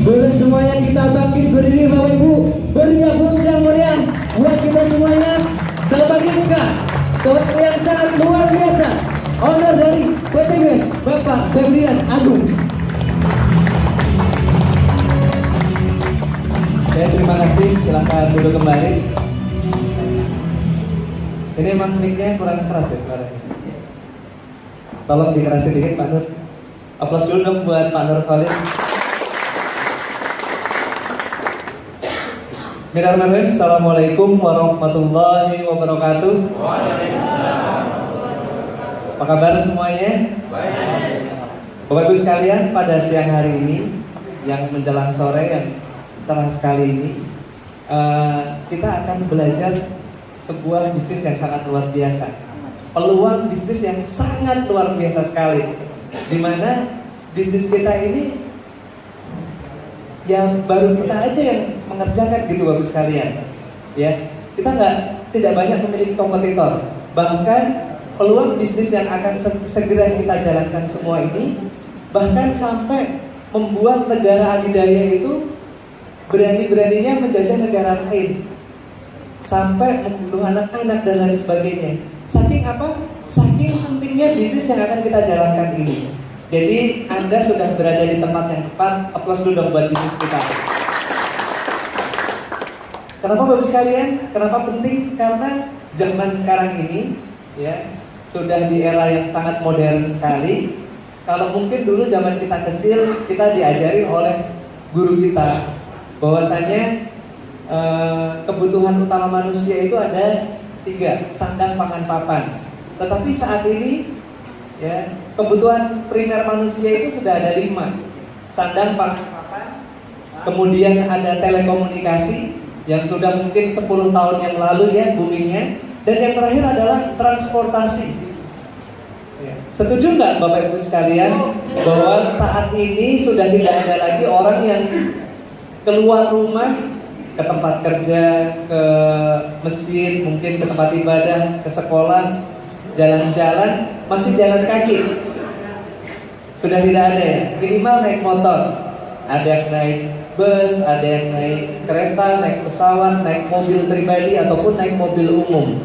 Boleh semuanya kita bangkit berdiri Bapak Ibu. Beri aplaus yang meriah buat kita semuanya. Selanjutnya tokoh yang sangat luar biasa, owner dari PT Gas, Bapak Febrian Agung. Terima kasih, silahkan duduk kembali. Ini emang mic-nya kurang keras ya suaranya. Tolong dikerasin dikit Pak Nur. Aplaus dulu dong buat Pak Nur Khalid. Bismillahirrahmanirrahim. Assalamualaikum warahmatullahi wabarakatuh. Apa kabar semuanya? Bapak Ibu sekalian, pada siang hari ini yang menjelang sore yang cerah sekali ini, kita akan belajar sebuah bisnis yang sangat luar biasa, peluang bisnis yang sangat luar biasa sekali, dimana bisnis kita ini yang baru kita aja yang mengerjakan gitu Bapak sekalian, ya kita tidak banyak memiliki kompetitor, bahkan peluang bisnis yang akan segera kita jalankan semua ini bahkan sampai membuat negara adidaya itu berani-beraninya menjajah negara lain, sampai membunuh anak-anak dan lain sebagainya. Saking apa? Saking pentingnya bisnis yang akan kita jalankan ini. Jadi Anda sudah berada di tempat yang tepat. Aplaus dulu dong buat bisnis kita. Kenapa Bapak sekalian? Kenapa penting? Karena zaman sekarang ini ya sudah di era yang sangat modern sekali. Kalau mungkin dulu zaman kita kecil, kita diajarin oleh guru kita bahwasanya kebutuhan utama manusia itu ada 3, sandang, pangan, papan. Tetapi saat ini ya kebutuhan primer manusia itu sudah ada 5, sandang, pangan, papan. Kemudian ada telekomunikasi yang sudah mungkin 10 tahun yang lalu ya boomingnya. Dan yang terakhir adalah transportasi. Setuju nggak Bapak Ibu sekalian bahwa saat ini sudah tidak ada lagi orang yang keluar rumah ke tempat kerja, ke masjid, mungkin ke tempat ibadah, ke sekolah, jalan-jalan, masih jalan kaki. Sudah tidak ada ya, minimal naik motor. Ada yang naik bus, ada yang naik kereta, naik pesawat, naik mobil pribadi ataupun naik mobil umum.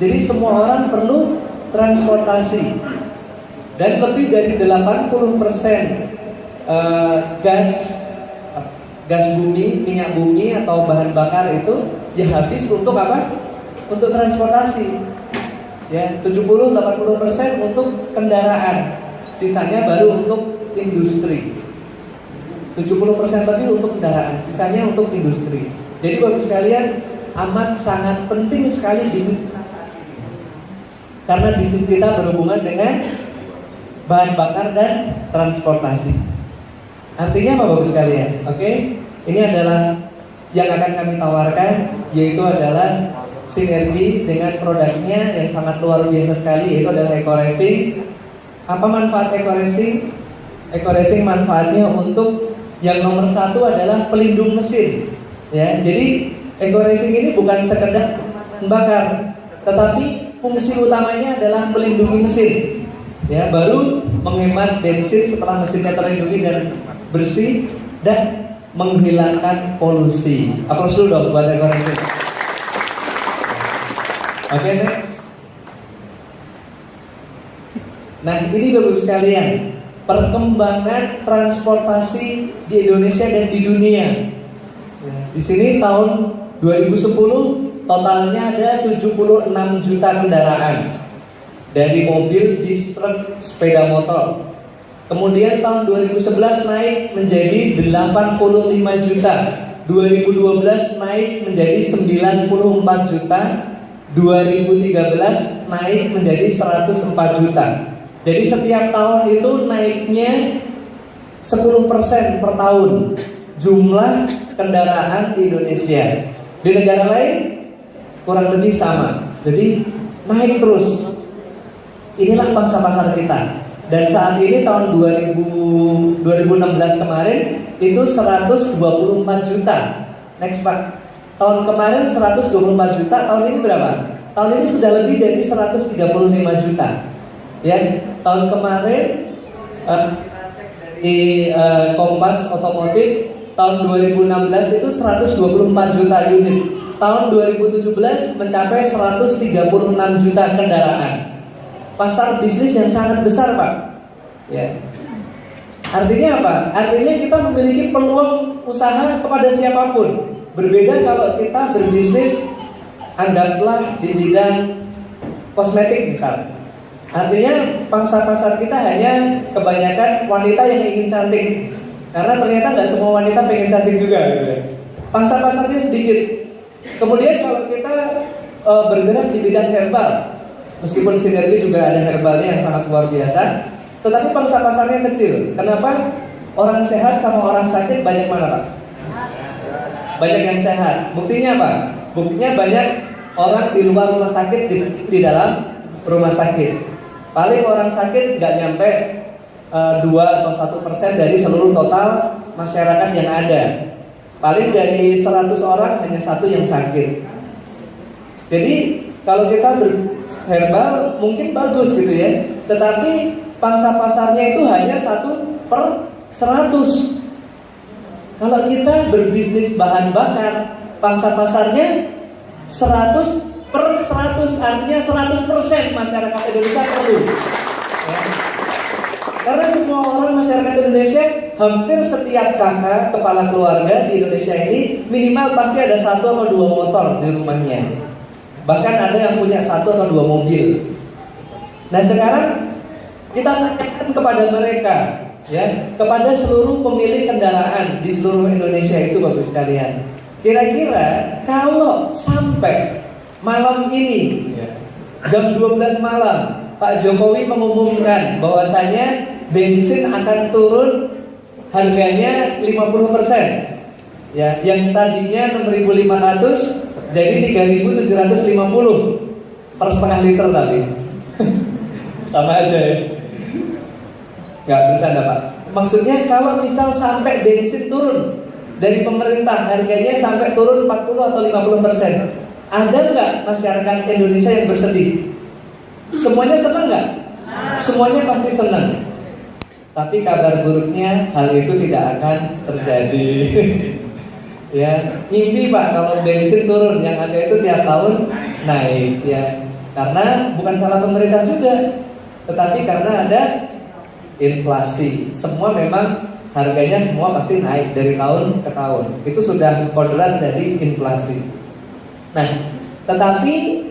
Jadi semua orang perlu transportasi. Dan lebih dari 80% gas bumi, minyak bumi atau bahan bakar itu ya habis untuk apa? Untuk transportasi. Ya, 70-80% untuk kendaraan. Sisanya baru untuk industri. 70% lebih untuk kendaraan, sisanya untuk industri. Jadi Bapak sekalian, amat sangat penting sekali bisnis kita saat ini. Karena bisnis kita berhubungan dengan bahan bakar dan transportasi. Artinya apa Bapak sekalian? Oke? Ini adalah yang akan kami tawarkan, yaitu adalah sinergi dengan produknya yang sangat luar biasa sekali, yaitu adalah eco-racing. Apa manfaat eco-racing? Eco-racing manfaatnya untuk yang nomor 1 adalah pelindung mesin. Ya, jadi eco-racing ini bukan sekedar membakar, tetapi fungsi utamanya adalah melindungi mesin. Ya, baru menghemat bensin setelah mesinnya terlindungi dan bersih dan menghilangkan polusi. Aplaus dulu dong buat eco-racing. Oke, next. Nah, ini Bapak sekalian, perkembangan transportasi di Indonesia dan di dunia. Di sini tahun 2010 totalnya ada 76 juta kendaraan. Dari mobil, bis, truk, sepeda motor. Kemudian tahun 2011 naik menjadi 85 juta. 2012 naik menjadi 94 juta. 2013 naik menjadi 104 juta. Jadi setiap tahun itu naiknya 10% per tahun jumlah kendaraan di Indonesia. Di negara lain kurang lebih sama. Jadi naik terus. Inilah pangsa pasar kita. Dan saat ini tahun 2016 kemarin itu 124 juta. Next Pak. Tahun kemarin 124 juta, tahun ini berapa? Tahun ini sudah lebih dari 135 juta. Ya, tahun kemarin di Kompas Otomotif Tahun 2016 itu 124 juta unit. Tahun 2017 mencapai 136 juta kendaraan. Pasar bisnis yang sangat besar, Pak. Ya. Artinya apa? Artinya kita memiliki peluang usaha kepada siapapun. Berbeda kalau kita berbisnis, anggaplah di bidang kosmetik misalnya. Artinya pangsa pasar kita hanya kebanyakan wanita yang ingin cantik. Karena ternyata nggak semua wanita pengen cantik juga gitu ya. Pangsa pasarnya sedikit. Kemudian kalau kita bergerak di bidang herbal, meskipun Sinergi juga ada herbalnya yang sangat luar biasa, tetapi pangsa pasarnya kecil. Kenapa? Orang sehat sama orang sakit banyak mana, Pak? Banyak yang sehat. Buktinya apa? Buktinya banyak orang di luar rumah sakit di dalam rumah sakit. Paling orang sakit nggak nyampe 2 atau 1% dari seluruh total masyarakat yang ada. Paling dari 100 orang hanya 1 yang sakit. Jadi kalau kita berherbal mungkin bagus gitu ya, tetapi pangsa pasarnya itu hanya 1/100. Kalau kita berbisnis bahan bakar, pangsa pasarnya 100/100, artinya 100% masyarakat Indonesia perlu ya. Karena semua orang masyarakat Indonesia, hampir setiap kakak kepala keluarga di Indonesia ini minimal pasti ada 1 atau 2 motor di rumahnya. Bahkan ada yang punya 1 atau 2 mobil. Nah sekarang kita tanyakan kepada mereka, ya, kepada seluruh pemilik kendaraan di seluruh Indonesia itu, Bapak sekalian. Kira-kira kalau sampai malam ini, jam 12 malam, Pak Jokowi mengumumkan bahwasanya bensin akan turun harganya 50%. Ya, yang tadinya 6.500 jadi 3.750 per setengah liter tadi. Sama aja ya. Gak bercanda, Pak. Maksudnya kalau misal sampai bensin turun dari pemerintah, harganya sampai turun 40 atau 50%, ada nggak masyarakat Indonesia yang bersedih? Semuanya senang nggak? Semuanya pasti senang. Tapi kabar buruknya hal itu tidak akan terjadi. Ya, mimpi Pak kalau bensin turun, yang ada itu tiap tahun naik ya. Karena bukan salah pemerintah juga, tetapi karena ada inflasi. Semua memang harganya semua pasti naik dari tahun ke tahun. Itu sudah kodrat dari inflasi. Nah, tetapi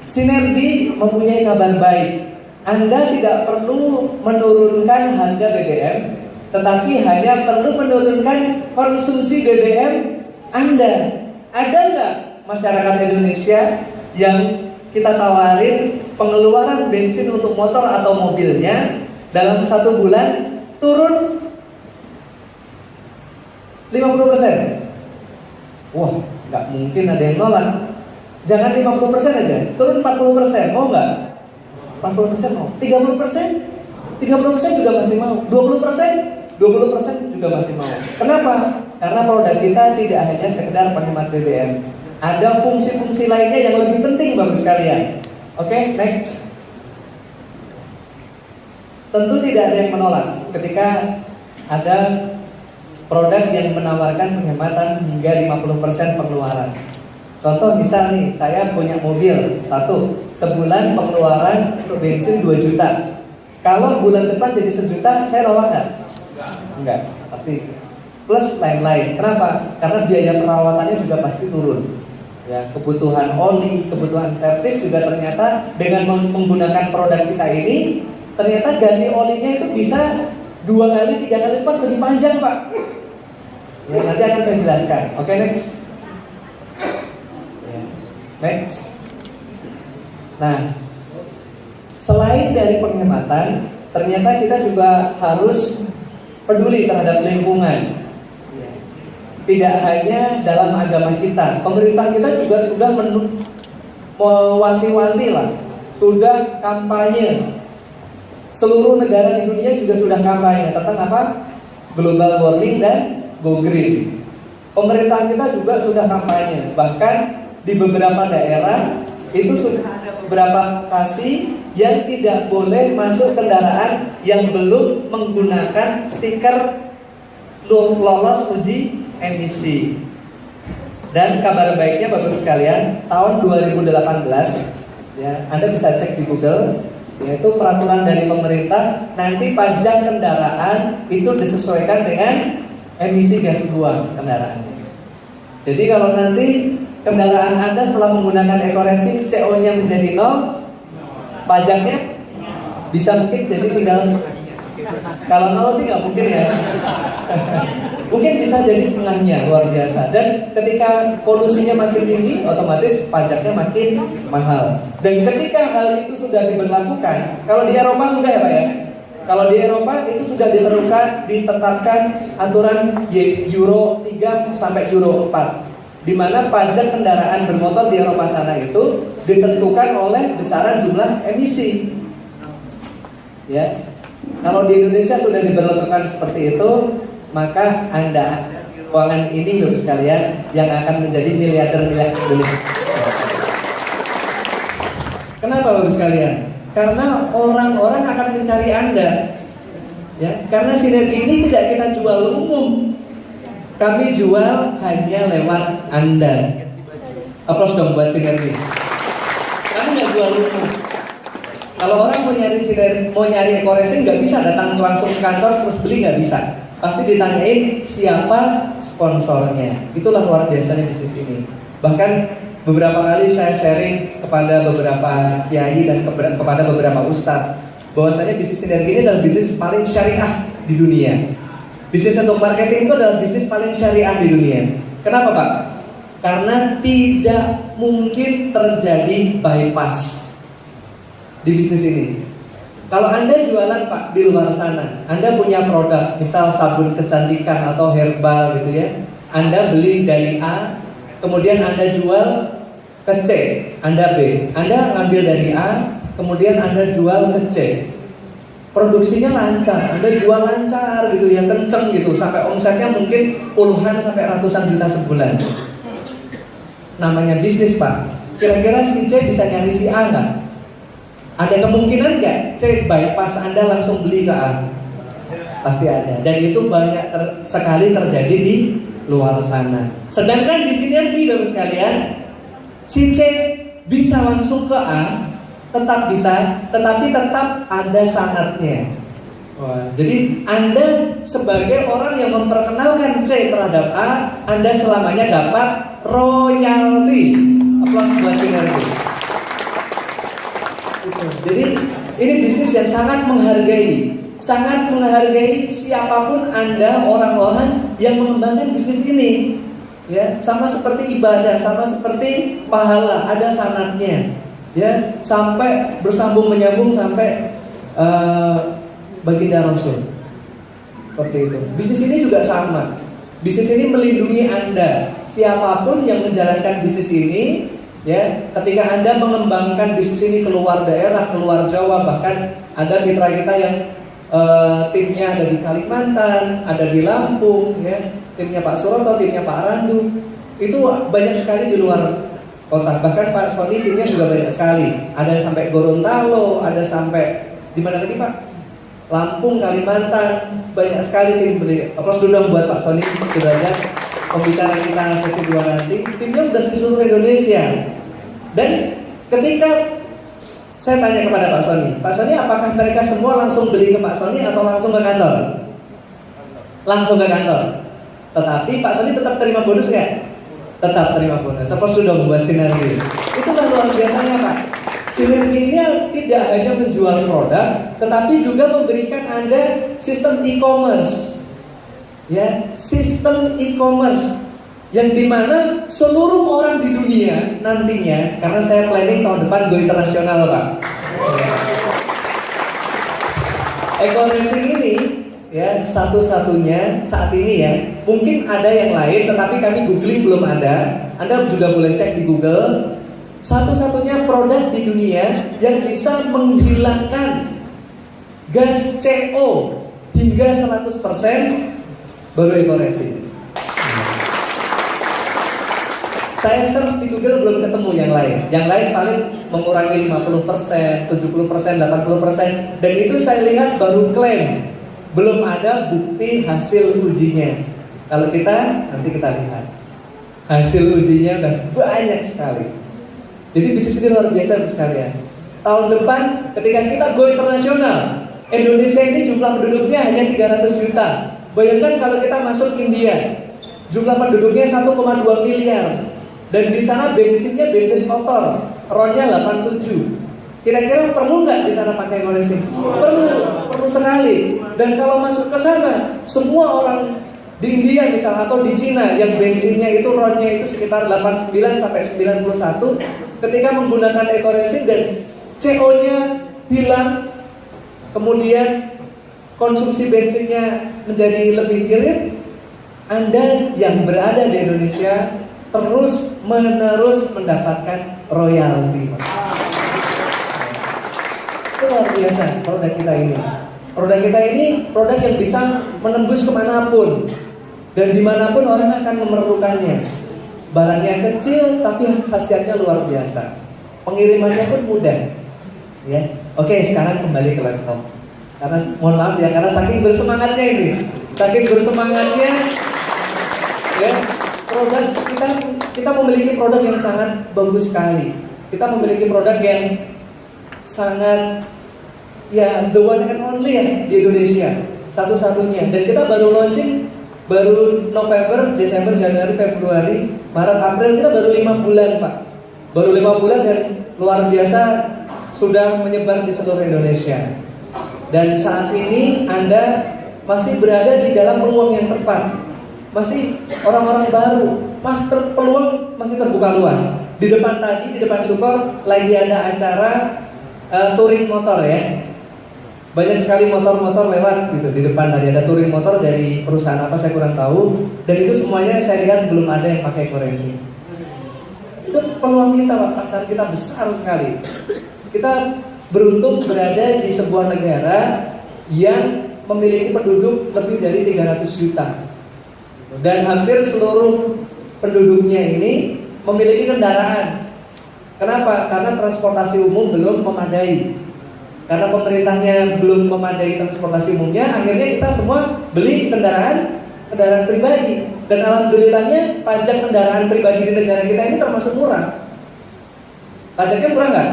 Sinergi mempunyai kabar baik. Anda tidak perlu menurunkan harga BBM, tetapi hanya perlu menurunkan konsumsi BBM Anda. Ada nggak masyarakat Indonesia yang kita tawarin pengeluaran bensin untuk motor atau mobilnya dalam 1 bulan turun 50%? Wah, nggak mungkin ada yang nolak. Jangan 50% aja, turun 40%, mau nggak? 40% mau, 30%? 30% juga masih mau, 20%? 20% juga masih mau. Kenapa? Karena produk kita tidak hanya sekedar penghemat BBM. Ada fungsi-fungsi lainnya yang lebih penting Bapak sekalian. Oke, next. Tentu tidak ada yang menolak ketika ada produk yang menawarkan penghematan hingga 50% pengeluaran. Contoh misal nih, saya punya mobil 1, sebulan pengeluaran untuk bensin 2 juta. Kalau bulan depan jadi 1 juta, saya nolak nggak? Enggak, pasti. Plus lain-lain. Kenapa? Karena biaya perawatannya juga pasti turun. Ya, kebutuhan oli, kebutuhan servis juga ternyata dengan menggunakan produk kita ini, ternyata ganti olinya itu bisa 2 kali, 3 kali lipat lebih panjang, Pak. Ya, nanti akan saya jelaskan. Oke, next. Next. Nah, selain dari penghematan, ternyata kita juga harus peduli terhadap lingkungan. Tidak hanya dalam agama kita, pemerintah kita juga sudah mewanti-wanti lah, sudah kampanye. Seluruh negara di dunia juga sudah kampanye tentang apa? Global warming dan go green. Pemerintah kita juga sudah kampanye, bahkan di beberapa daerah itu sudah ada beberapa lokasi yang tidak boleh masuk kendaraan yang belum menggunakan stiker lolos uji emisi. Dan kabar baiknya Bapak Ibu sekalian, tahun 2018 ya, Anda bisa cek di Google, yaitu peraturan dari pemerintah, nanti pajak kendaraan itu disesuaikan dengan emisi gas buang kendaraan. Jadi kalau nanti kendaraan Anda setelah menggunakan eco-racing CO-nya menjadi 0, pajaknya bisa mungkin jadi tinggal setengahnya. Kalau 0 sih nggak mungkin ya. Mungkin bisa jadi setengahnya, luar biasa. Dan ketika polusinya makin tinggi, otomatis pajaknya makin mahal. Dan ketika hal itu sudah diberlakukan, kalau di Eropa sudah ya Pak ya. Kalau di Eropa itu sudah ditetapkan aturan Euro 3 sampai Euro 4, di mana pajak kendaraan bermotor di Eropa sana itu ditentukan oleh besaran jumlah emisi. Ya. Kalau di Indonesia sudah diberlakukan seperti itu, maka Anda di ruangan ini Bapak sekalian yang akan menjadi miliarder Indonesia. Kenapa Bapak sekalian? Karena orang-orang akan mencari Anda. Ya, karena sinergi ini tidak kita jual umum. Kami jual hanya lewat Anda. Aplaus dong buat sinergi. Kami nggak jual umum. Kalau orang mau nyari eco-racing nggak bisa datang langsung ke kantor terus beli, nggak bisa. Pasti ditanyain siapa sponsornya. Itulah luar biasanya bisnis ini. Bahkan beberapa kali saya sharing kepada beberapa kiai dan kepada beberapa ustadz bahwasanya bisnis sinergi ini adalah bisnis paling syariah di dunia. Bisnis untuk marketing itu adalah bisnis paling syariah di dunia. Kenapa Pak? Karena tidak mungkin terjadi bypass di bisnis ini. Kalau Anda jualan Pak di luar sana, Anda punya produk, misal sabun kecantikan atau herbal gitu ya, Anda beli dari A, kemudian Anda jual ke C, Anda B, Anda ngambil dari A, kemudian Anda jual ke C. Produksinya lancar, Anda jual lancar gitu, yang kenceng gitu, sampai omsetnya mungkin puluhan sampai ratusan juta sebulan. Namanya bisnis Pak. Kira-kira si C bisa nyari si A nggak? Ada kemungkinan nggak C bypass Anda langsung beli ke A? Pasti ada. Dan itu banyak sekali terjadi di luar sana. Sedangkan di sinergi Bapak sekalian, si C bisa langsung ke A, tetap bisa, tetapi tetap ada syaratnya. Wah, jadi Anda sebagai orang yang memperkenalkan C terhadap A, Anda selamanya dapat royalti. Aplaus buat sinergi. Jadi ini bisnis yang sangat menghargai siapapun Anda, orang-orang yang mengembangkan bisnis ini. Ya, sama seperti ibadah, sama seperti pahala, ada syaratnya. Ya, sampai bersambung menyambung sampai baginda Rasul. Seperti itu. Bisnis ini juga sama. Bisnis ini melindungi Anda. Siapapun yang menjalankan bisnis ini, ya, ketika Anda mengembangkan bisnis ini keluar daerah, keluar Jawa, bahkan ada mitra kita yang timnya ada di Kalimantan, ada di Lampung, ya, timnya Pak Suroto, timnya Pak Randu, itu banyak sekali di luar kota. Bahkan Pak Sony timnya juga banyak sekali. Ada sampai Gorontalo, ada sampai di mana lagi Pak? Lampung, Kalimantan, banyak sekali tim beli. Aplaus dulu buat Pak Sony, sudah ada pembicara kita sesi 2 nanti. Timnya udah di seluruh Indonesia. Dan ketika saya tanya kepada Pak Sony, apakah mereka semua langsung beli ke Pak Sony atau langsung ke kantor? Langsung ke kantor. Tetapi Pak Sony tetap terima bonus nggak? Tetap terima bonus. Aplaus sudah membuat sinergi. Itulah luar biasanya Pak. Sinergi ini tidak hanya menjual produk, tetapi juga memberikan Anda sistem e-commerce. Ya, sistem e-commerce yang dimana seluruh orang di dunia nantinya, karena saya planning tahun depan go internasional Pak. Eco-racing ini ya satu-satunya saat ini ya, mungkin ada yang lain tetapi kami googling belum ada. Anda juga boleh cek di Google. Satu-satunya produk di dunia yang bisa menghilangkan gas CO hingga 100% baru eco-racing. Saya search di Google belum ketemu yang lain. Yang lain paling mengurangi 50%, 70%, 80%. Dan itu saya lihat baru klaim, belum ada bukti hasil ujinya. Kalau kita, nanti kita lihat hasil ujinya udah banyak sekali. Jadi bisnis ini luar biasa sekalian. Tahun depan ketika kita go internasional, Indonesia ini jumlah penduduknya hanya 300 juta. Bayangkan kalau kita masuk India, jumlah penduduknya 1,2 miliar. Dan di sana bensinnya bensin kotor, RON-nya 87. Kira-kira perlu nggak di sana pakai koreksi? Perlu sekali. Dan kalau masuk ke sana, semua orang di India misal atau di Cina yang bensinnya itu RON-nya itu sekitar 89 sampai 91, ketika menggunakan ekoresin dan CO-nya hilang, kemudian konsumsi bensinnya menjadi lebih irit, Anda yang berada di Indonesia terus menerus mendapatkan royalti. Itu luar biasa produk kita ini. Produk kita ini produk yang bisa menembus kemanapun dan dimanapun orang akan memerlukannya. Barangnya kecil tapi khasiatnya luar biasa. Pengirimannya pun mudah. Ya, oke, sekarang kembali ke laptop. Karena mohon maaf ya, karena saking bersemangatnya ini, ya, produk kita memiliki produk yang sangat bagus sekali. Kita memiliki produk yang sangat, ya, the one and only ya di Indonesia, satu-satunya. Dan kita baru launching, baru November, Desember, Januari, Februari, Maret, April, kita baru 5 bulan Pak. Baru 5 bulan dan luar biasa sudah menyebar di seluruh Indonesia. Dan saat ini Anda masih berada di dalam peluang yang tepat. Masih orang-orang baru, peluang masih terbuka luas. Di depan tadi, di depan Sukor lagi ada acara touring motor ya. Banyak sekali motor-motor lewat gitu. Di depan tadi ada touring motor dari perusahaan apa saya kurang tahu. Dan itu semuanya saya lihat belum ada yang pakai koreksi. Itu peluang kita Pak, pasar kita besar sekali. Kita beruntung berada di sebuah negara yang memiliki penduduk lebih dari 300 juta. Dan hampir seluruh penduduknya ini memiliki kendaraan. Kenapa? Karena transportasi umum belum memadai. Karena pemerintahnya belum memadai transportasi umumnya, akhirnya kita semua beli kendaraan pribadi. Dan alhamdulillahnya pajak kendaraan pribadi di negara kita ini termasuk murah. Pajaknya murah nggak?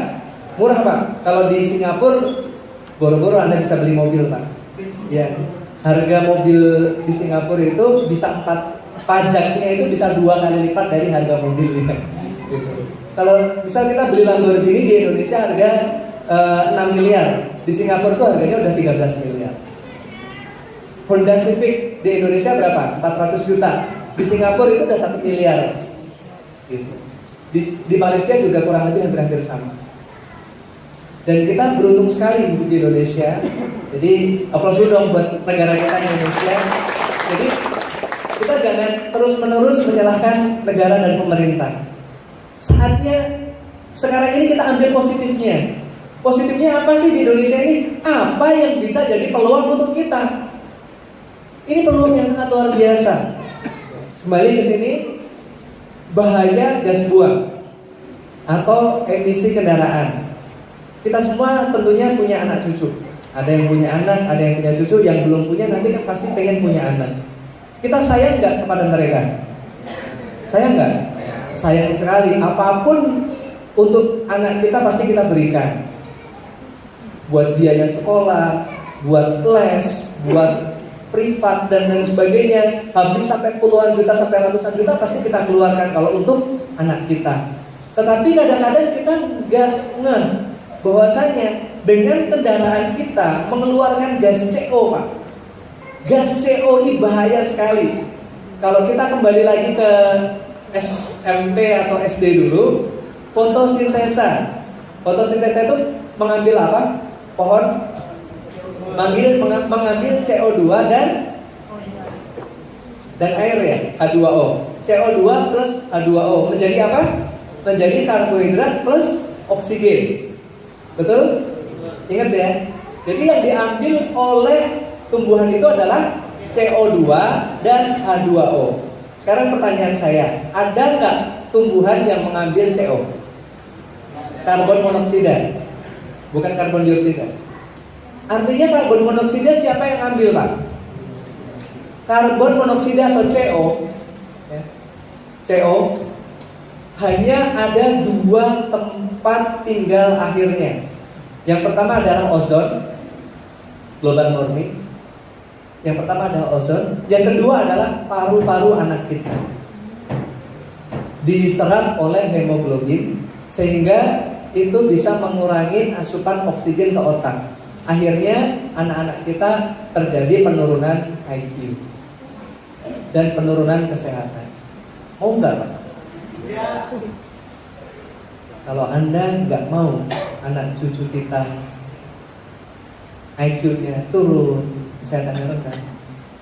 Murah Pak. Kalau di Singapura, boro-boro Anda bisa beli mobil Pak. Ya, harga mobil di Singapura itu bisa pajaknya itu bisa 2 kali lipat dari harga mobil ya. Gitu. Kalau misal kita beli Lamborghini di Indonesia harga 6 miliar, di Singapura itu harganya udah 13 miliar. Honda Civic di Indonesia berapa? 400 juta. Di Singapura itu udah 1 miliar. Gitu. Di Malaysia juga kurang lebih hampir sama. Dan kita beruntung sekali hidup di Indonesia. Jadi aplaus dulu dong buat negara kita Indonesia. Jadi kita jangan terus-menerus menyalahkan negara dan pemerintah. Saatnya sekarang ini kita ambil positifnya. Positifnya apa sih di Indonesia ini? Apa yang bisa jadi peluang untuk kita? Ini peluang yang sangat luar biasa. Kembali ke sini, bahaya gas buang atau emisi kendaraan. Kita semua tentunya punya anak cucu. Ada yang punya anak, ada yang punya cucu. Yang belum punya nanti kan pasti pengen punya anak. Kita sayang nggak kepada mereka? Sayang nggak? Sayang sekali. Apapun untuk anak kita pasti kita berikan. Buat biaya sekolah, buat les, buat privat dan lain sebagainya. Habis sampai puluhan juta sampai ratusan juta pasti kita keluarkan kalau untuk anak kita. Tetapi kadang-kadang kita nggak ngeh bahwasanya dengan kendaraan kita mengeluarkan gas CO Pak. Gas CO ini bahaya sekali. Kalau kita kembali lagi ke SMP atau SD dulu, fotosintesa. Fotosintesa itu mengambil apa? Pohon mengambil CO2 dan air ya, H2O. CO2 plus H2O menjadi apa? Menjadi karbohidrat plus oksigen. Betul? Ingat ya. Jadi yang diambil oleh tumbuhan itu adalah CO2 dan H2O. Sekarang pertanyaan saya, ada nggak tumbuhan yang mengambil CO? Karbon monoksida, bukan karbon dioksida. Artinya karbon monoksida siapa yang ambil Pak? karbon monoksida atau CO, ya, CO hanya ada 2 tempat tinggal akhirnya. Yang pertama adalah ozon, global warming. Yang pertama adalah ozon. Yang kedua adalah paru-paru anak kita, diserap oleh hemoglobin sehingga itu bisa mengurangi asupan oksigen ke otak. Akhirnya anak-anak kita terjadi penurunan IQ dan penurunan kesehatan. Mau nggak, Pak? Kalau Anda nggak mau anak cucu kita IQ-nya turun, kesehatannya rendah,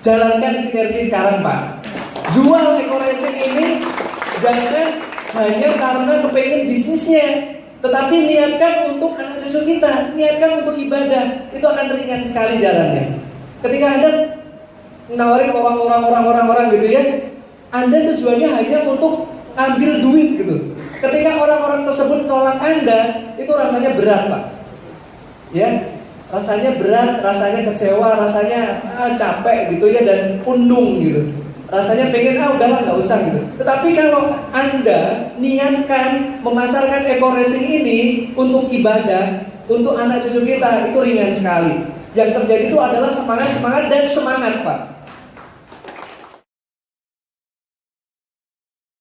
jalankan sinergi sekarang, Pak. Jual eco-racing ini jangan hanya karena kepengen bisnisnya, tetapi niatkan untuk anak cucu kita, niatkan untuk ibadah. Itu akan ringan sekali jalannya. Ketika Anda menawarin orang gitu ya, Anda tujuannya hanya untuk ambil duit gitu. Ketika orang-orang tersebut tolak Anda, itu rasanya berat, Pak. Ya, rasanya berat, rasanya kecewa, rasanya capek gitu ya, dan pundung gitu. Rasanya pengen udahlah nggak usah gitu. Tetapi kalau Anda niatkan memasarkan eco-racing ini untuk ibadah, untuk anak cucu kita, itu ringan sekali. Yang terjadi itu adalah semangat dan semangat, Pak.